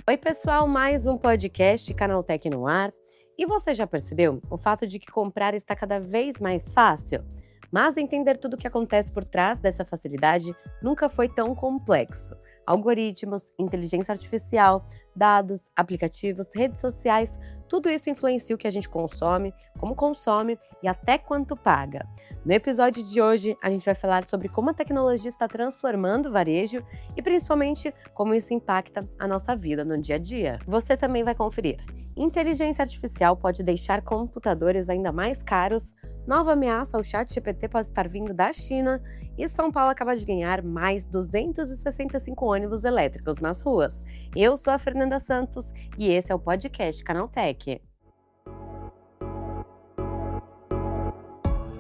Oi, pessoal, mais um podcast Canaltech no ar. E você já percebeu o fato de que comprar está cada vez mais fácil? Mas entender tudo o que acontece por trás dessa facilidade nunca foi tão complexo. Algoritmos, inteligência artificial, dados, aplicativos, redes sociais, tudo isso influencia o que a gente consome, como consome e até quanto paga. No episódio de hoje, a gente vai falar sobre como a tecnologia está transformando o varejo e principalmente como isso impacta a nossa vida no dia a dia. Você também vai conferir. Inteligência artificial pode deixar computadores ainda mais caros, nova ameaça ao ChatGPT pode estar vindo da China e São Paulo acaba de ganhar mais 265 ônibus elétricos nas ruas. Eu sou a Fernanda Santos e esse é o podcast Canaltech.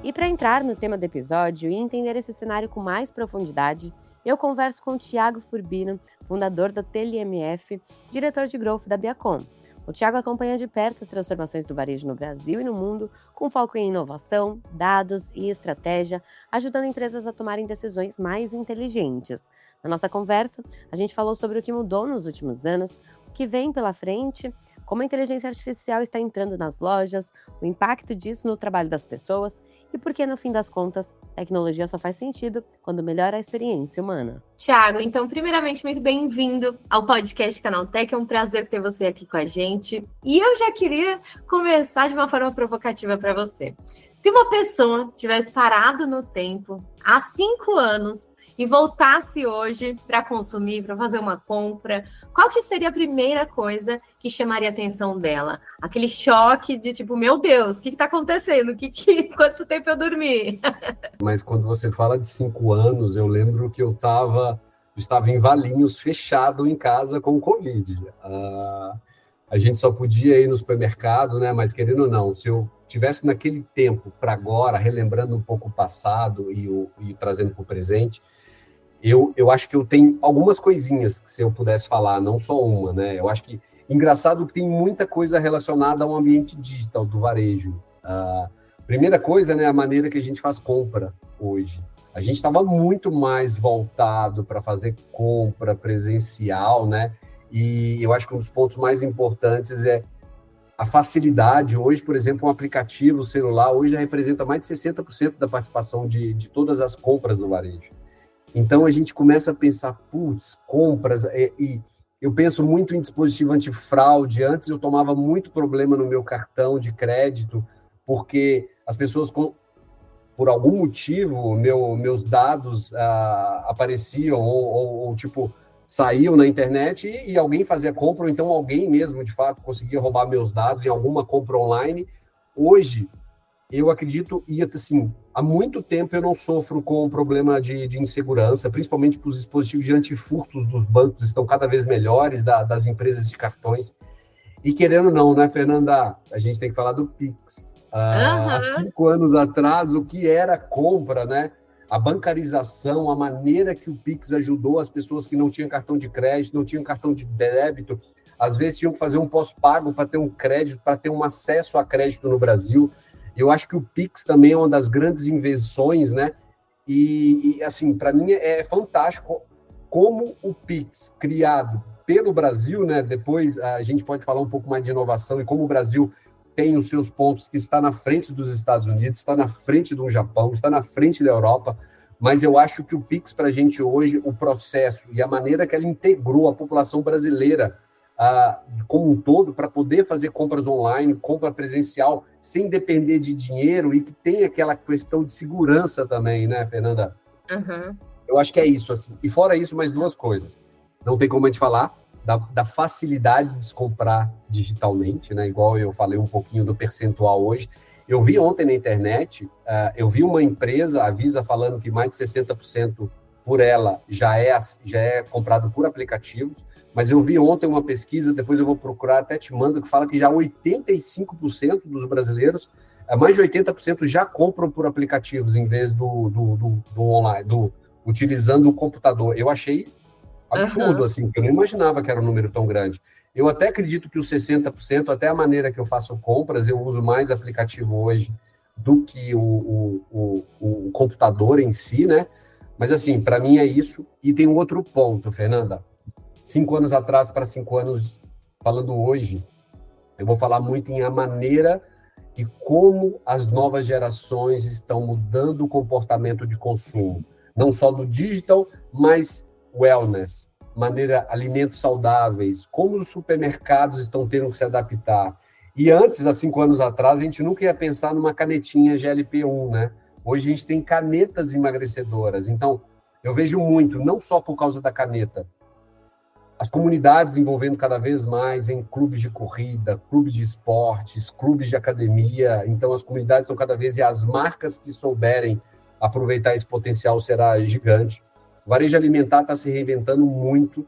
E para entrar no tema do episódio e entender esse cenário com mais profundidade, eu converso com o Thiago Furbino, fundador da TLMF, diretor de Growth da Biacom. O Thiago acompanha de perto as transformações do varejo no Brasil e no mundo, com foco em inovação, dados e estratégia, ajudando empresas a tomarem decisões mais inteligentes. Na nossa conversa, a gente falou sobre o que mudou nos últimos anos, o que vem pela frente, como a inteligência artificial está entrando nas lojas, o impacto disso no trabalho das pessoas e por que, no fim das contas, a tecnologia só faz sentido quando melhora a experiência humana. Thiago, então, primeiramente, muito bem-vindo ao podcast Canaltech. É um prazer ter você aqui com a gente. E eu já queria começar de uma forma provocativa para você. Se uma pessoa tivesse parado no tempo há 5 anos e voltasse hoje para consumir, para fazer uma compra, qual que seria a primeira coisa que chamaria a atenção dela? Aquele choque de tipo, meu Deus, o que está acontecendo? Quanto tempo eu dormi? Mas quando você fala de 5 anos, eu lembro que eu estava em Valinhos, fechado em casa com o Covid. A gente só podia ir no supermercado, né? Mas querendo ou não, se eu tivesse naquele tempo para agora, relembrando um pouco o passado e trazendo para o presente, eu acho que eu tenho algumas coisinhas que se eu pudesse falar, não só uma, né? Eu acho que, engraçado que tem muita coisa relacionada ao ambiente digital do varejo. Primeira coisa, né, a maneira que a gente faz compra hoje. A gente estava muito mais voltado para fazer compra presencial, né? E eu acho que um dos pontos mais importantes é a facilidade. Hoje, por exemplo, um aplicativo celular hoje já representa mais de 60% da participação de todas as compras do varejo. Então, a gente começa a pensar, compras, e eu penso muito em dispositivo antifraude. Antes, eu tomava muito problema no meu cartão de crédito, porque as pessoas, por algum motivo, meus dados apareciam ou tipo, saíam na internet e alguém fazia compra, ou então alguém mesmo, de fato, conseguia roubar meus dados em alguma compra online. Hoje, eu acredito, e assim, há muito tempo eu não sofro com um problema de insegurança, principalmente para os dispositivos de antifurtos dos bancos estão cada vez melhores, das empresas de cartões. E querendo ou não, né, Fernanda, a gente tem que falar do Pix. Há 5 anos atrás, o que era compra, né? A bancarização, a maneira que o Pix ajudou as pessoas que não tinham cartão de crédito, não tinham cartão de débito, às vezes tinham que fazer um pós-pago para ter um crédito, para ter um acesso a crédito no Brasil. Eu acho que o Pix também é uma das grandes invenções, né? E assim, para mim é fantástico como o Pix, criado pelo Brasil, né? Depois a gente pode falar um pouco mais de inovação e como o Brasil tem os seus pontos, que está na frente dos Estados Unidos, está na frente do Japão, está na frente da Europa, mas eu acho que o Pix, para a gente hoje, o processo e a maneira que ela integrou a população brasileira como um todo, para poder fazer compras online, compra presencial, sem depender de dinheiro e que tem aquela questão de segurança também, né, Fernanda? Uhum. Eu acho que é isso, assim. E fora isso, mais 2 coisas. Não tem como a gente falar da facilidade de se comprar digitalmente, né? Igual eu falei um pouquinho do percentual hoje. Eu vi ontem na internet, eu vi uma empresa, a Visa, falando que mais de 60% por ela já é comprado por aplicativos, mas eu vi ontem uma pesquisa, depois eu vou procurar, até te mando, que fala que já 85% dos brasileiros, mais de 80% já compram por aplicativos em vez do online, utilizando o computador. Eu achei absurdo, assim, porque eu não imaginava que era um número tão grande. Eu até acredito que os 60%, até a maneira que eu faço compras, eu uso mais aplicativo hoje do que o computador em si, né? Mas, assim, para mim é isso. E tem um outro ponto, Fernanda. 5 anos atrás para 5 anos, falando hoje, eu vou falar muito em a maneira e como as novas gerações estão mudando o comportamento de consumo. Não só do digital, mas wellness, alimentos saudáveis, como os supermercados estão tendo que se adaptar. E antes, há 5 anos atrás, a gente nunca ia pensar numa canetinha GLP-1, né? Hoje a gente tem canetas emagrecedoras. Então, eu vejo muito, não só por causa da caneta, as comunidades envolvendo cada vez mais em clubes de corrida, clubes de esportes, clubes de academia. Então, as comunidades estão cada vez, e as marcas que souberem aproveitar esse potencial será gigante. O varejo alimentar está se reinventando muito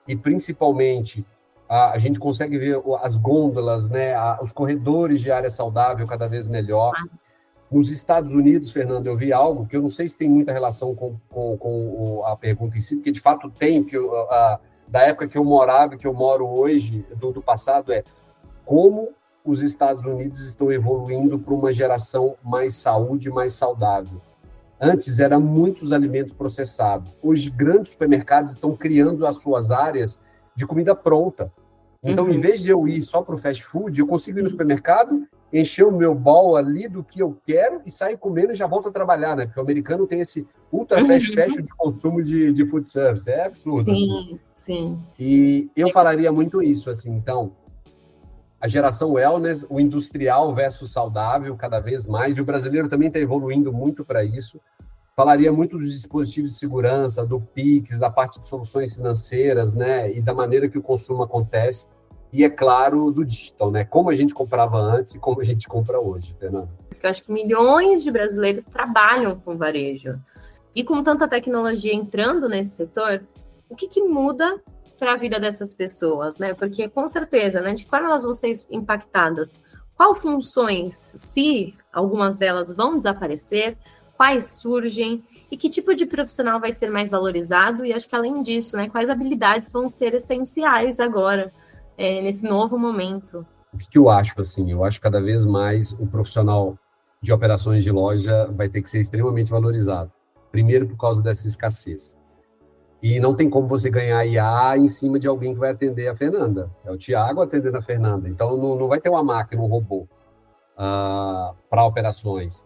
e, principalmente, a gente consegue ver as gôndolas, né, os corredores de área saudável cada vez melhor. Nos Estados Unidos, Fernando, eu vi algo que eu não sei se tem muita relação com a pergunta em si, porque de fato tem, que da época que eu morava e que eu moro hoje, do passado, é como os Estados Unidos estão evoluindo para uma geração mais saúde, mais saudável. Antes, eram muitos alimentos processados. Hoje, grandes supermercados estão criando as suas áreas de comida pronta. Então, em vez de eu ir só para o fast food, eu consigo ir no supermercado, encher o meu bowl ali do que eu quero e sair comendo e já volto a trabalhar, né? Porque o americano tem esse ultra fast fashion de consumo de food service. É absurdo. Sim, sim. E eu falaria muito isso, assim. Então, a geração wellness, o industrial versus saudável, cada vez mais. E o brasileiro também está evoluindo muito para isso. Falaria muito dos dispositivos de segurança, do Pix, da parte de soluções financeiras, né? E da maneira que o consumo acontece. E, é claro, do digital, né? Como a gente comprava antes e como a gente compra hoje, Fernanda. Porque eu acho que milhões de brasileiros trabalham com varejo. E com tanta tecnologia entrando nesse setor, o que muda para a vida dessas pessoas, né? Porque, com certeza, né? De que forma elas vão ser impactadas? Quais funções, se algumas delas vão desaparecer, quais surgem? E que tipo de profissional vai ser mais valorizado? E acho que, além disso, né? Quais habilidades vão ser essenciais agora, nesse novo momento? O que eu acho, assim? Eu acho que cada vez mais o profissional de operações de loja vai ter que ser extremamente valorizado. Primeiro, por causa dessa escassez. E não tem como você ganhar IA em cima de alguém que vai atender a Fernanda. É o Thiago atendendo a Fernanda. Então, não vai ter uma máquina, um robô para operações.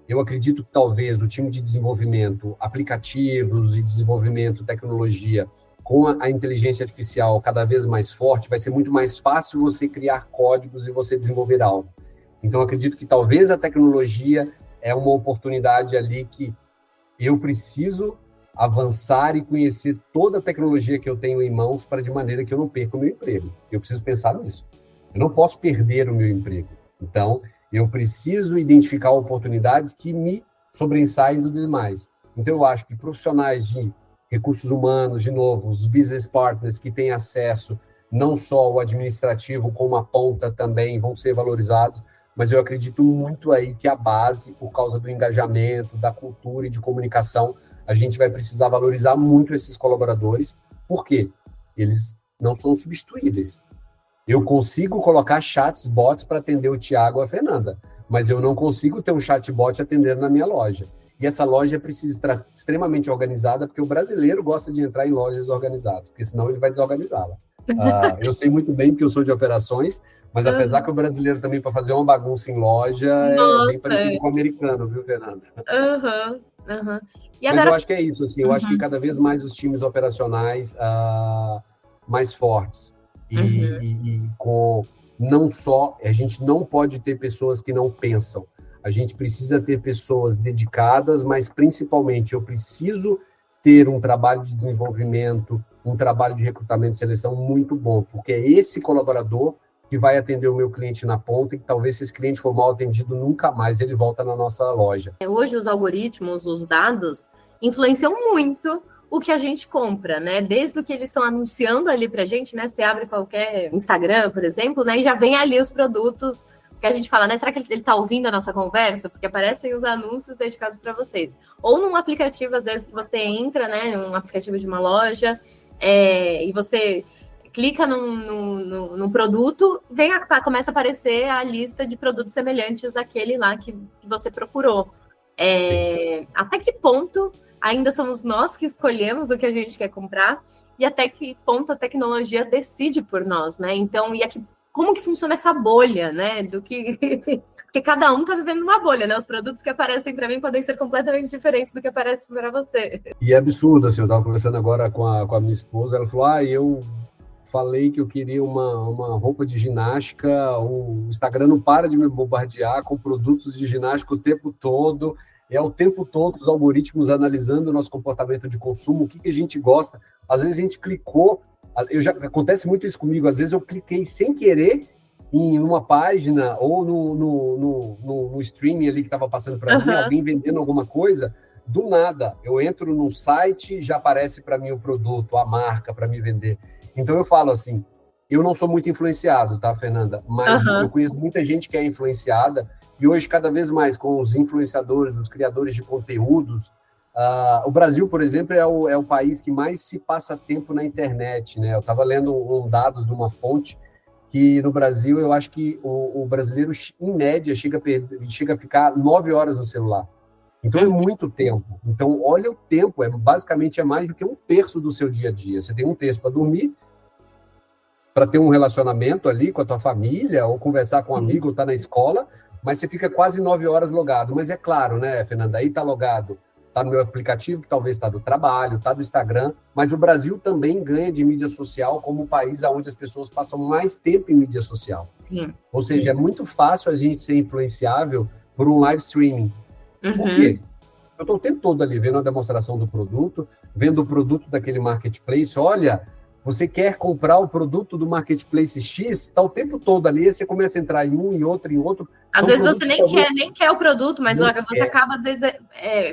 Eu acredito que talvez o time de desenvolvimento, aplicativos e desenvolvimento, tecnologia, com a inteligência artificial cada vez mais forte, vai ser muito mais fácil você criar códigos e você desenvolver algo. Então, acredito que talvez a tecnologia é uma oportunidade ali que eu preciso avançar e conhecer toda a tecnologia que eu tenho em mãos para de maneira que eu não perca o meu emprego. Eu preciso pensar nisso. Eu não posso perder o meu emprego. Então, eu preciso identificar oportunidades que me sobressaem do demais. Então, eu acho que profissionais de recursos humanos, de novo, os business partners que têm acesso, não só o administrativo, como a ponta também, vão ser valorizados, mas eu acredito muito aí que a base, por causa do engajamento, da cultura e de comunicação, a gente vai precisar valorizar muito esses colaboradores, porque eles não são substituíveis. Eu consigo colocar chatbots para atender o Thiago ou a Fernanda, mas eu não consigo ter um chatbot atendendo na minha loja. E essa loja precisa estar extremamente organizada, porque o brasileiro gosta de entrar em lojas organizadas, porque senão ele vai desorganizá-la. Eu sei muito bem que eu sou de operações, mas apesar que o brasileiro também, para fazer uma bagunça em loja, é bem parecido com o americano, viu, Fernanda? E agora... Mas eu acho que é isso, assim, eu acho que cada vez mais os times operacionais mais fortes e com não só, a gente não pode ter pessoas que não pensam, a gente precisa ter pessoas dedicadas, mas principalmente eu preciso ter um trabalho de desenvolvimento, um trabalho de recrutamento e seleção muito bom, porque é esse colaborador que vai atender o meu cliente na ponta e que talvez se esse cliente for mal atendido, nunca mais ele volta na nossa loja. Hoje os algoritmos, os dados, influenciam muito o que a gente compra, né? Desde o que eles estão anunciando ali pra gente, né? Você abre qualquer Instagram, por exemplo, né? E já vem ali os produtos que a gente fala, né? Será que ele tá ouvindo a nossa conversa? Porque aparecem os anúncios dedicados para vocês. Ou num aplicativo, às vezes, que você entra, né? Um aplicativo de uma loja, e você clica num produto, começa a aparecer a lista de produtos semelhantes àquele lá que você procurou. Até que ponto ainda somos nós que escolhemos o que a gente quer comprar e até que ponto a tecnologia decide por nós, né? Então, como que funciona essa bolha, né? Porque cada um tá vivendo uma bolha, né? Os produtos que aparecem para mim podem ser completamente diferentes do que aparece para você. E é absurdo, assim, eu estava conversando agora com a minha esposa, ela falou, eu falei que eu queria uma roupa de ginástica, o Instagram não para de me bombardear com produtos de ginástica o tempo todo, o tempo todo os algoritmos analisando o nosso comportamento de consumo, o que a gente gosta. Às vezes a gente clicou, acontece muito isso comigo, às vezes eu cliquei sem querer em uma página ou no streaming ali que estava passando para mim, alguém vendendo alguma coisa, do nada, eu entro num site e já aparece para mim o produto, a marca para me vender. Então eu falo assim, eu não sou muito influenciado, tá, Fernanda? Mas eu conheço muita gente que é influenciada e hoje cada vez mais com os influenciadores, os criadores de conteúdos, o Brasil, por exemplo, é o país que mais se passa tempo na internet, né? Eu estava lendo dados de uma fonte que no Brasil eu acho que o brasileiro, em média, chega a ficar 9 horas no celular. Então é muito tempo. Então, olha o tempo, basicamente é mais do que 1/3 do seu dia a dia. Você tem 1/3 para dormir, para ter um relacionamento ali com a tua família, ou conversar com um amigo, ou estar na escola, mas você fica quase 9 horas logado. Mas é claro, né, Fernanda, aí está logado, está no meu aplicativo, que talvez está do trabalho, está do Instagram, mas o Brasil também ganha de mídia social como um país onde as pessoas passam mais tempo em mídia social. Sim. Ou seja, é muito fácil a gente ser influenciável por um live streaming. Por quê? Eu estou o tempo todo ali vendo a demonstração do produto, vendo o produto daquele marketplace. Olha, você quer comprar o produto do marketplace X? Está o tempo todo ali, você começa a entrar em um, em outro. Às vezes você nem quer o produto, mas você acaba...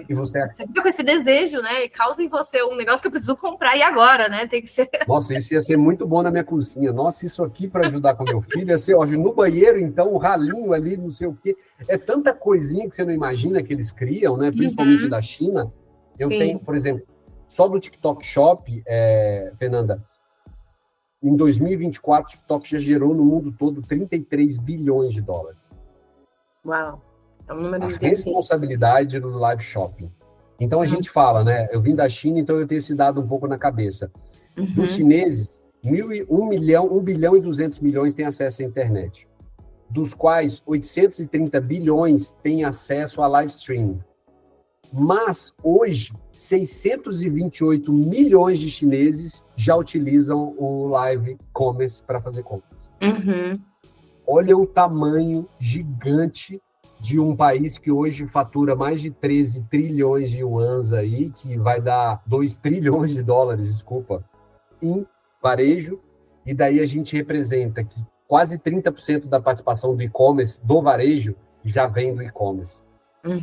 Você fica com esse desejo, né? E causa em você um negócio que eu preciso comprar e agora, né? Tem que ser... Nossa, isso ia ser muito bom na minha cozinha. Nossa, isso aqui para ajudar com meu filho ia ser, ó, no banheiro, então, o ralinho ali, não sei o quê. É tanta coisinha que você não imagina que eles criam, né? Principalmente da China. Eu tenho, por exemplo, só do TikTok Shop, Fernanda, em 2024, o TikTok já gerou no mundo todo 33 bilhões de dólares. Uau! É um número a responsabilidade do live shopping. Então a gente fala, né? Eu vim da China, então eu tenho esse dado um pouco na cabeça. Dos chineses, 1 bilhão e 200 milhões têm acesso à internet, dos quais 830 bilhões têm acesso a live streaming. Mas, hoje, 628 milhões de chineses já utilizam o live commerce para fazer compras. Olha o tamanho gigante de um país que hoje fatura mais de 13 trilhões de yuans aí, que vai dar 2 trilhões de dólares, desculpa, em varejo. E daí a gente representa que quase 30% da participação do e-commerce, do varejo, já vem do e-commerce.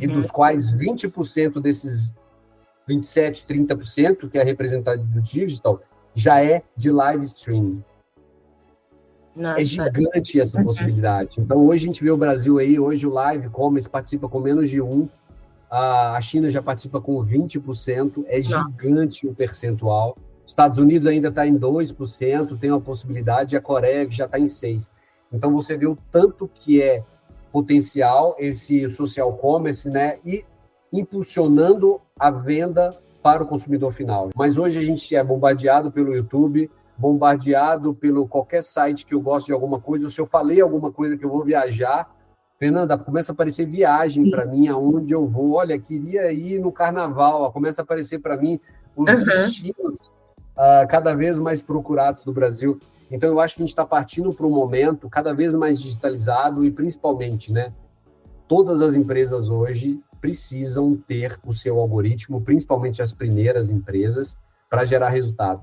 E dos quais 20% desses 27%, 30%, que é representado do digital, já é de live streaming. Nossa. É gigante essa possibilidade. Então, hoje a gente vê o Brasil aí, hoje o live commerce participa com menos de 1%, a China já participa com 20%, é gigante o percentual. Estados Unidos ainda está em 2%, tem uma possibilidade, e a Coreia já está em 6%. Então, você vê o tanto que é potencial esse social commerce, né, e impulsionando a venda para o consumidor final. Mas hoje a gente é bombardeado pelo YouTube, bombardeado pelo qualquer site que eu gosto de alguma coisa, ou se eu falei alguma coisa que eu vou viajar, Fernanda, começa a aparecer viagem para mim, aonde eu vou. Olha, queria ir no carnaval, começa a aparecer para mim os destinos cada vez mais procurados do Brasil. Então, eu acho que a gente está partindo para um momento cada vez mais digitalizado e, principalmente, né, todas as empresas hoje precisam ter o seu algoritmo, principalmente as primeiras empresas, para gerar resultado.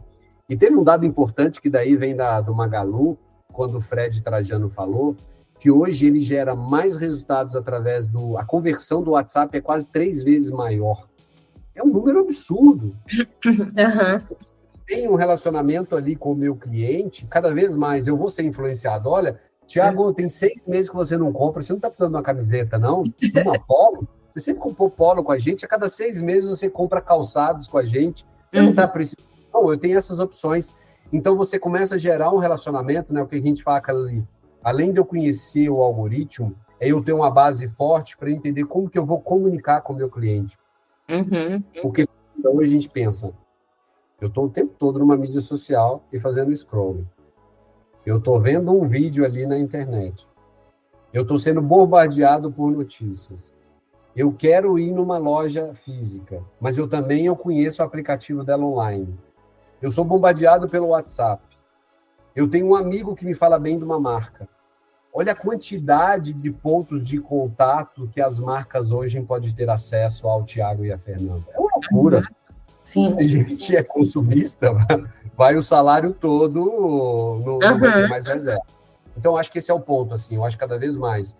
E teve um dado importante que daí vem do Magalu, quando o Fred Trajano falou, que hoje ele gera mais resultados através a conversão do WhatsApp é quase 3 vezes maior. É um número absurdo. Tem um relacionamento ali com o meu cliente, cada vez mais eu vou ser influenciado. Olha, Tiago, tem 6 meses que você não compra, você não está precisando de uma camiseta, não? Uma polo? Você sempre comprou polo com a gente, a cada 6 meses você compra calçados com a gente, você não está precisando. Não, eu tenho essas opções. Então você começa a gerar um relacionamento, né? O que a gente fala ali, além de eu conhecer o algoritmo, é eu ter uma base forte para entender como que eu vou comunicar com o meu cliente. Porque Então a gente pensa, eu estou o tempo todo numa mídia social e fazendo scrolling. Eu estou vendo um vídeo ali na internet. Eu estou sendo bombardeado por notícias. Eu quero ir numa loja física, mas eu conheço o aplicativo dela online. Eu sou bombardeado pelo WhatsApp. Eu tenho um amigo que me fala bem de uma marca. Olha a quantidade de pontos de contato que as marcas hoje podem ter acesso ao Thiago e à Fernanda. É uma loucura. Sim. A gente é consumista, vai o salário todo, não vai ter mais reserva. Então, acho que esse é o ponto, assim, eu acho que cada vez mais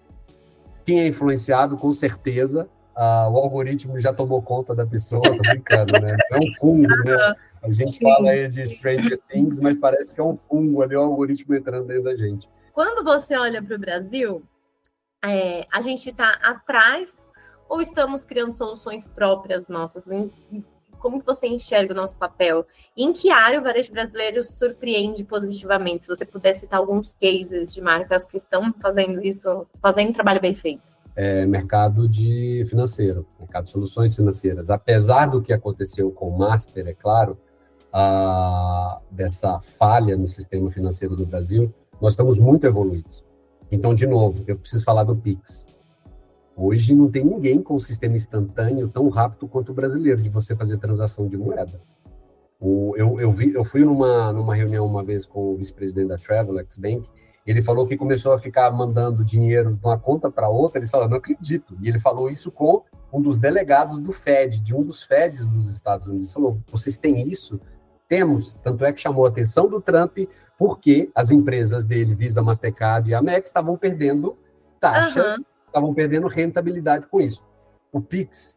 quem é influenciado, com certeza, o algoritmo já tomou conta da pessoa, tô brincando, né? É um fungo, né? A gente fala aí de Stranger Things, mas parece que é um fungo ali, o algoritmo entrando dentro da gente. Quando você olha para o Brasil, a gente está atrás ou estamos criando soluções próprias nossas? Como que você enxerga o nosso papel? Em que área o varejo brasileiro surpreende positivamente? Se você puder citar alguns cases de marcas que estão fazendo isso, fazendo um trabalho bem feito. Mercado financeiro, mercado de soluções financeiras. Apesar do que aconteceu com o Master, é claro, dessa falha no sistema financeiro do Brasil, nós estamos muito evoluídos. Então, de novo, eu preciso falar do Pix. Hoje não tem ninguém com um sistema instantâneo tão rápido quanto o brasileiro de você fazer transação de moeda. Eu fui numa reunião uma vez com o vice-presidente da Travelex Bank, ele falou que começou a ficar mandando dinheiro de uma conta para outra, eles falaram, não acredito. E ele falou isso com um dos delegados do Fed, de um dos Feds dos Estados Unidos. Ele falou, vocês têm isso? Temos. Tanto é que chamou a atenção do Trump, porque as empresas dele, Visa, Mastercard e Amex, estavam perdendo taxas, estavam perdendo rentabilidade com isso. O Pix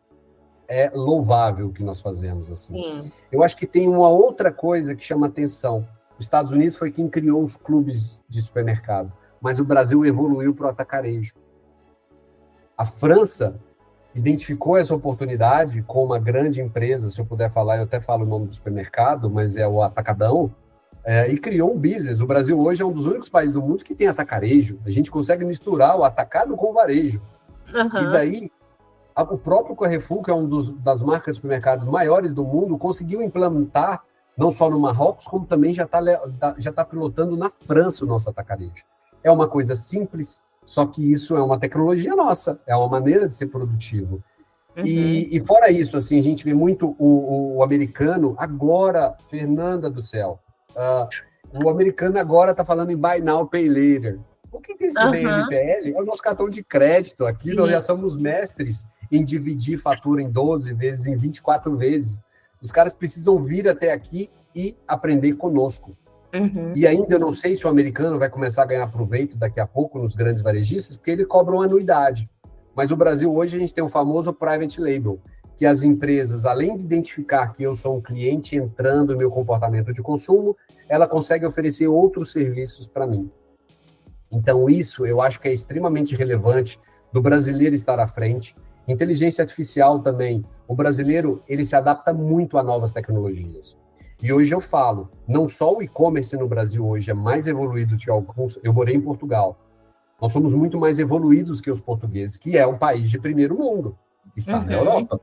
é louvável o que nós fazemos. Assim. Sim. Eu acho que tem uma outra coisa que chama atenção. Os Estados Unidos foi quem criou os clubes de supermercado, mas o Brasil evoluiu para o atacarejo. A França identificou essa oportunidade com uma grande empresa, se eu puder falar, eu até falo o nome do supermercado, mas é o Atacadão, e criou um business. O Brasil hoje é um dos únicos países do mundo que tem atacarejo. A gente consegue misturar o atacado com o varejo. E daí, o próprio Carrefour, que é das marcas de supermercado maiores do mundo, conseguiu implantar, não só no Marrocos, como também já tá pilotando na França o nosso atacarejo. É uma coisa simples, só que isso é uma tecnologia nossa, é uma maneira de ser produtivo. E fora isso, assim, a gente vê muito o americano, agora, Fernanda do céu, o americano agora está falando em Buy Now, Pay Later. O que é esse BNPL? É o nosso cartão de crédito. Aqui nós já somos mestres em dividir fatura em 12 vezes, em 24 vezes. Os caras precisam vir até aqui e aprender conosco. E ainda eu não sei se o americano vai começar a ganhar proveito daqui a pouco nos grandes varejistas, porque ele cobra uma anuidade. Mas o Brasil hoje a gente tem o famoso private label, que as empresas, além de identificar que eu sou um cliente entrando no meu comportamento de consumo, ela consegue oferecer outros serviços para mim. Então isso eu acho que é extremamente relevante do brasileiro estar à frente. Inteligência artificial também. O brasileiro, ele se adapta muito a novas tecnologias. E hoje eu falo, não só o e-commerce no Brasil hoje é mais evoluído que alguns. Eu morei em Portugal. Nós somos muito mais evoluídos que os portugueses, que é um país de primeiro mundo. Está na Europa.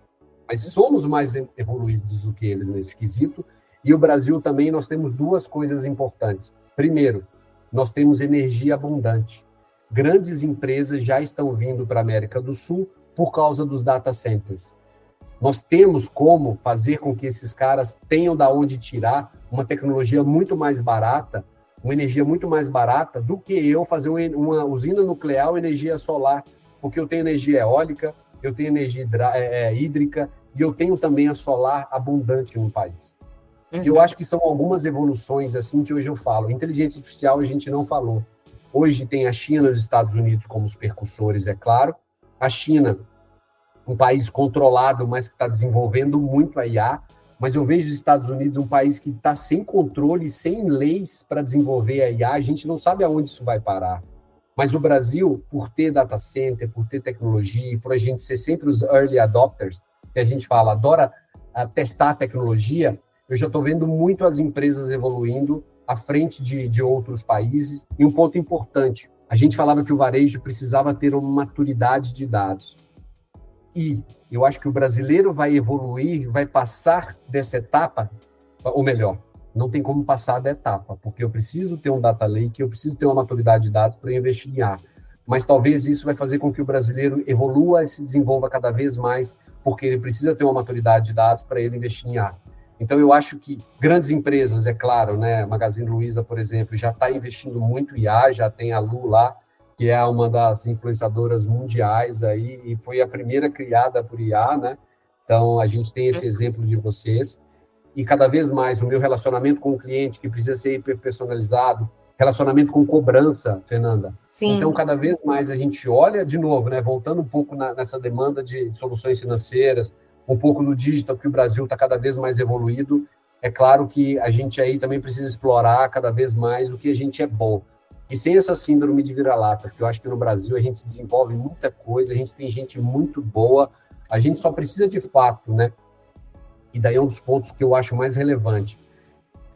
Mas somos mais evoluídos do que eles nesse quesito. E o Brasil também, nós temos duas coisas importantes. Primeiro, nós temos energia abundante. Grandes empresas já estão vindo para a América do Sul por causa dos data centers. Nós temos como fazer com que esses caras tenham da onde tirar uma tecnologia muito mais barata, uma energia muito mais barata do que eu fazer uma usina nuclear ou energia solar, porque eu tenho energia eólica, eu tenho energia hídrica e eu tenho também a solar abundante no país. Eu acho que são algumas evoluções assim que hoje eu falo. Inteligência artificial a gente não falou. Hoje tem a China e os Estados Unidos como os percussores, é claro. A China, um país controlado, mas que está desenvolvendo muito a IA. Mas eu vejo os Estados Unidos um país que está sem controle, sem leis para desenvolver a IA. A gente não sabe aonde isso vai parar. Mas o Brasil, por ter data center, por ter tecnologia, por a gente ser sempre os early adopters, que a gente fala, adora testar a tecnologia, eu já estou vendo muito as empresas evoluindo à frente de outros países. E um ponto importante, a gente falava que o varejo precisava ter uma maturidade de dados. E eu acho que o brasileiro vai evoluir, vai passar dessa etapa, ou melhor, não tem como passar da etapa, porque eu preciso ter um data lake, eu preciso ter uma maturidade de dados para investir em IA. Mas talvez isso vai fazer com que o brasileiro evolua e se desenvolva cada vez mais, porque ele precisa ter uma maturidade de dados para ele investir em IA. Então, eu acho que grandes empresas, é claro, né, Magazine Luiza, por exemplo, já está investindo muito em IA, já tem a Lu lá, que é uma das influenciadoras mundiais aí, e foi a primeira criada por IA, né? Então, a gente tem esse exemplo de vocês. E cada vez mais o meu relacionamento com o cliente, que precisa ser hiperpersonalizado, relacionamento com cobrança, Fernanda. Sim. Então, cada vez mais a gente olha, de novo, né, voltando um pouco nessa demanda de soluções financeiras, um pouco no digital, que o Brasil está cada vez mais evoluído. É claro que a gente aí também precisa explorar cada vez mais o que a gente é bom. E sem essa síndrome de vira-lata, porque eu acho que no Brasil a gente desenvolve muita coisa, a gente tem gente muito boa, a gente só precisa de fato, né? E daí é um dos pontos que eu acho mais relevante.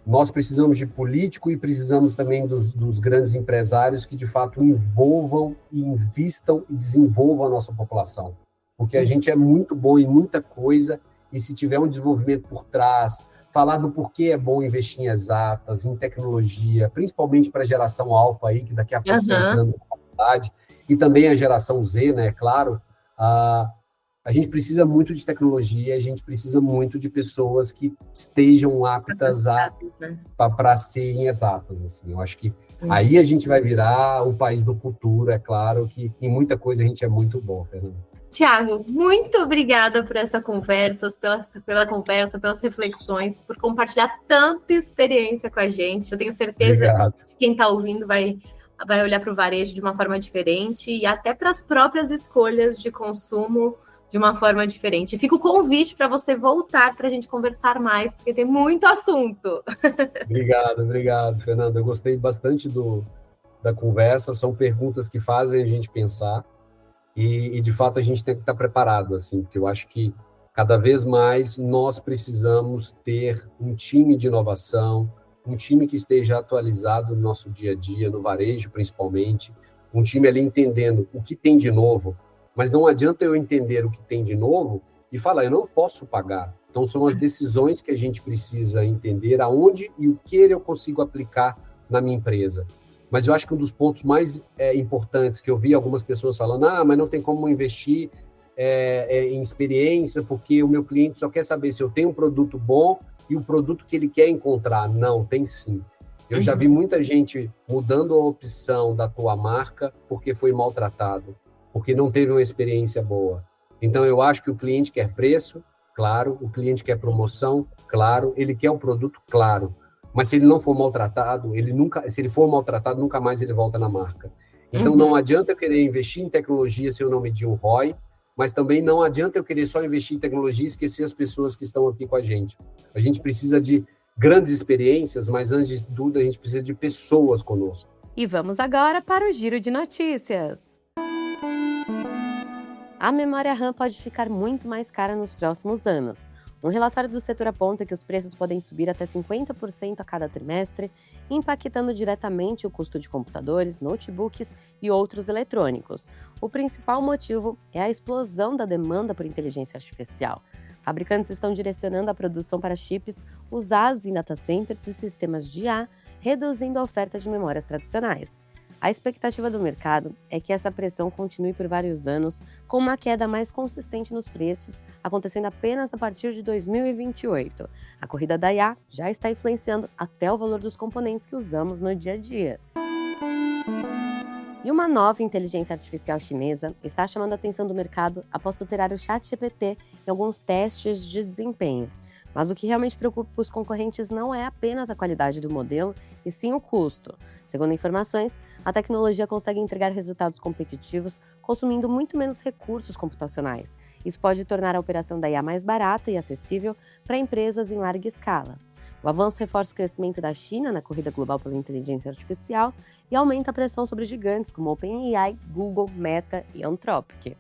Nós precisamos de político e precisamos também dos grandes empresários que, de fato, envolvam e invistam e desenvolvam a nossa população. Porque a gente é muito bom em muita coisa e se tiver um desenvolvimento por trás, falar do porquê é bom investir em exatas, em tecnologia, principalmente para a geração alfa aí, que daqui a pouco está entrando na faculdade, e também a geração Z, né, claro, a gente precisa muito de tecnologia, a gente precisa muito de pessoas que estejam aptas para serem exatas, assim. Eu acho que aí a gente vai virar o país do futuro, é claro que em muita coisa a gente é muito bom, Fernanda. Tiago, muito obrigada por essa conversa, pela conversa, pelas reflexões, por compartilhar tanta experiência com a gente. Eu tenho certeza que quem está ouvindo vai olhar para o varejo de uma forma diferente e até para as próprias escolhas de consumo de uma forma diferente. Fica o convite para você voltar para a gente conversar mais, porque tem muito assunto. Obrigado, Fernanda. Eu gostei bastante da conversa. São perguntas que fazem a gente pensar e de fato, a gente tem que estar preparado, assim, porque eu acho que cada vez mais nós precisamos ter um time de inovação, um time que esteja atualizado no nosso dia a dia, no varejo principalmente, um time ali entendendo o que tem de novo. Mas não adianta eu entender o que tem de novo e falar, eu não posso pagar. Então, são as decisões que a gente precisa entender aonde e o que eu consigo aplicar na minha empresa. Mas eu acho que um dos pontos mais importantes que eu vi algumas pessoas falando, mas não tem como investir em experiência, porque o meu cliente só quer saber se eu tenho um produto bom e o produto que ele quer encontrar. Não, tem sim. Eu já vi muita gente mudando a opção da tua marca porque foi maltratado, porque não teve uma experiência boa. Então, eu acho que o cliente quer preço, claro, o cliente quer promoção, claro, ele quer o produto, claro. Mas se ele não for maltratado, se ele for maltratado, nunca mais ele volta na marca. Então, não adianta eu querer investir em tecnologia se eu não medir o ROI, mas também não adianta eu querer só investir em tecnologia e esquecer as pessoas que estão aqui com a gente. A gente precisa de grandes experiências, mas antes de tudo, a gente precisa de pessoas conosco. E vamos agora para o Giro de Notícias. A memória RAM pode ficar muito mais cara nos próximos anos. Um relatório do setor aponta que os preços podem subir até 50% a cada trimestre, impactando diretamente o custo de computadores, notebooks e outros eletrônicos. O principal motivo é a explosão da demanda por inteligência artificial. Fabricantes estão direcionando a produção para chips usados em data centers e sistemas de IA, reduzindo a oferta de memórias tradicionais. A expectativa do mercado é que essa pressão continue por vários anos, com uma queda mais consistente nos preços, acontecendo apenas a partir de 2028. A corrida da IA já está influenciando até o valor dos componentes que usamos no dia a dia. E uma nova inteligência artificial chinesa está chamando a atenção do mercado após superar o ChatGPT em alguns testes de desempenho. Mas o que realmente preocupa os concorrentes não é apenas a qualidade do modelo, e sim o custo. Segundo informações, a tecnologia consegue entregar resultados competitivos consumindo muito menos recursos computacionais. Isso pode tornar a operação da IA mais barata e acessível para empresas em larga escala. O avanço reforça o crescimento da China na corrida global pela inteligência artificial e aumenta a pressão sobre gigantes como OpenAI, Google, Meta e Anthropic.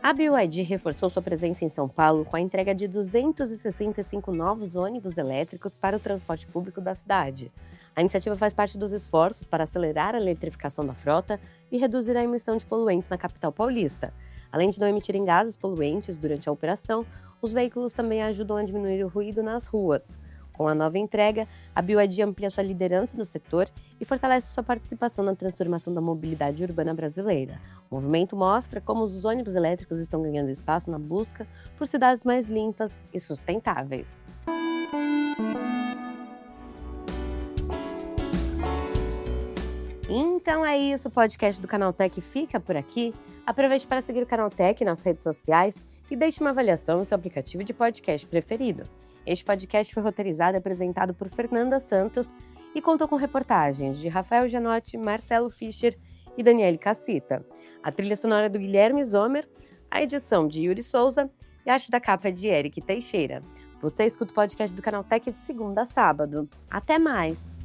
A BYD reforçou sua presença em São Paulo com a entrega de 265 novos ônibus elétricos para o transporte público da cidade. A iniciativa faz parte dos esforços para acelerar a eletrificação da frota e reduzir a emissão de poluentes na capital paulista. Além de não emitirem gases poluentes durante a operação, os veículos também ajudam a diminuir o ruído nas ruas. Com a nova entrega, a BYD amplia sua liderança no setor e fortalece sua participação na transformação da mobilidade urbana brasileira. O movimento mostra como os ônibus elétricos estão ganhando espaço na busca por cidades mais limpas e sustentáveis. Então é isso, o podcast do Canaltech fica por aqui. Aproveite para seguir o Canaltech nas redes sociais e deixe uma avaliação no seu aplicativo de podcast preferido. Este podcast foi roteirizado e apresentado por Fernanda Santos e contou com reportagens de Rafael Gianotti, Marcelo Fischer e Daniele Cassita. A trilha sonora é do Guilherme Zomer, a edição de Yuri Souza e a arte da capa é de Eric Teixeira. Você escuta o podcast do Canaltech de segunda a sábado. Até mais!